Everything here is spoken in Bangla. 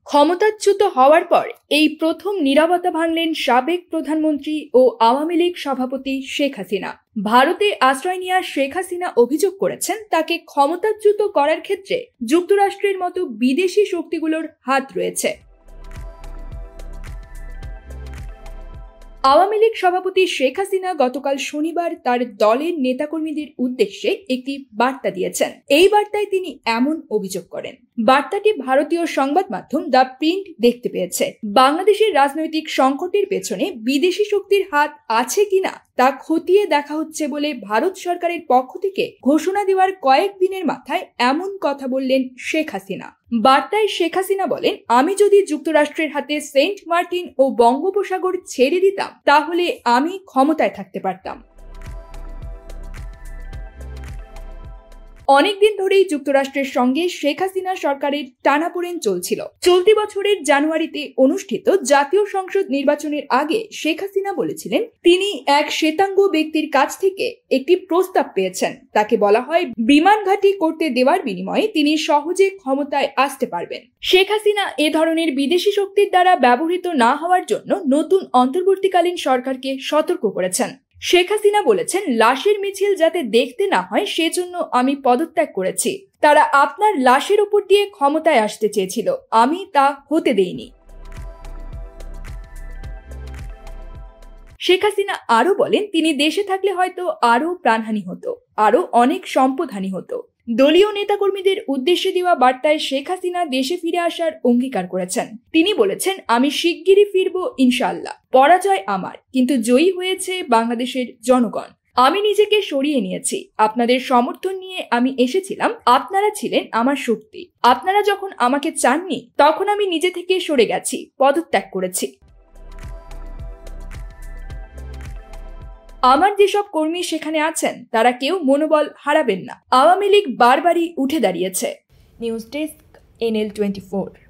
ক্ষমতাচ্যুত হওয়ার পর এই প্রথম নীরবতা ভাঙলেন সাবেক প্রধানমন্ত্রী ও আওয়ামী লীগ সভাপতি শেখ হাসিনা। ভারতে আশ্রয় নেওয়া শেখ হাসিনা অভিযোগ করেছেন তাকে ক্ষমতাচ্যুত করার ক্ষেত্রে যুক্তরাষ্ট্রের মতো বিদেশি শক্তিগুলোর হাত রয়েছে। আওয়ামী লীগ সভাপতি শেখ হাসিনা গতকাল শনিবার তার দলের নেতাকর্মীদের উদ্দেশ্যে একটি বার্তা দিয়েছেন। এই বার্তায় তিনি এমন অভিযোগ করেন। বার্তাটি ভারতীয় সংবাদ মাধ্যম দ্য প্রিন্ট দেখতে পেয়েছে। বাংলাদেশের রাজনৈতিক সংকটের পেছনে বিদেশি শক্তির হাত আছে কিনা তা খতিয়ে দেখা হচ্ছে বলে ভারত সরকারের পক্ষ থেকে ঘোষণা দেওয়ার কয়েকদিনের মাথায় এমন কথা বললেন শেখ হাসিনা। বার্তায় শেখ হাসিনা বলেন, আমি যদি যুক্তরাষ্ট্রের হাতে সেন্ট মার্টিন ও বঙ্গোপসাগর ছেড়ে দিতাম তাহলে আমি ক্ষমতায় থাকতে পারতাম। অনেকদিন ধরেই যুক্তরাষ্ট্রের সঙ্গে শেখ হাসিনা সরকারের টানাপোড়েন চলছিল। চলতি বছরের জানুয়ারিতে অনুষ্ঠিত জাতীয় সংসদ নির্বাচনের আগে শেখ হাসিনা বলেছিলেন তিনি এক শ্বেতাঙ্গ ব্যক্তির কাছ থেকে একটি প্রস্তাব পেয়েছেন। তাকে বলা হয় বিমান ঘাঁটি করতে দেওয়ার বিনিময়ে তিনি সহজে ক্ষমতায় আসতে পারবেন। শেখ হাসিনা এ ধরনের বিদেশি শক্তির দ্বারা ব্যবহৃত না হওয়ার জন্য নতুন অন্তর্বর্তীকালীন সরকারকে সতর্ক করেছেন। শেখ হাসিনা বলেছেন, লাশের মিছিল যাতে দেখতে না হয় সেজন্য আমি পদত্যাগ করেছি। তারা আপনার লাশের উপর দিয়ে ক্ষমতায় আসতে চেয়েছিল, আমি তা হতে দেইনি। শেখ হাসিনা আরো বলেন, তিনি দেশে থাকলে হয়তো আরো প্রাণহানি হতো, আরো অনেক সম্পদহানি হতো। দলীয় নেতাকর্মীদের উদ্দেশ্যে দেওয়া বার্তায় শেখ হাসিনা দেশে ফিরে আসার অঙ্গীকার করেছেন। তিনি বলেছেন, আমি শিগগিরই ফিরবো ইনশাআল্লাহ। পরাজয় আমার, কিন্তু জয়ী হয়েছে বাংলাদেশের জনগণ। আমি নিজেকে সরিয়ে নিয়েছি। আপনাদের সমর্থন নিয়ে আমি এসেছিলাম। আপনারা ছিলেন আমার শক্তি। আপনারা যখন আমাকে চাননি তখন আমি নিজে থেকে সরে গেছি, পদত্যাগ করেছি। আমার যেসব কর্মী সেখানে আছেন তারা কেউ মনোবল হারাবেন না। আওয়ামী লীগ বারবারই উঠে দাঁড়িয়েছে। News desk, NL24।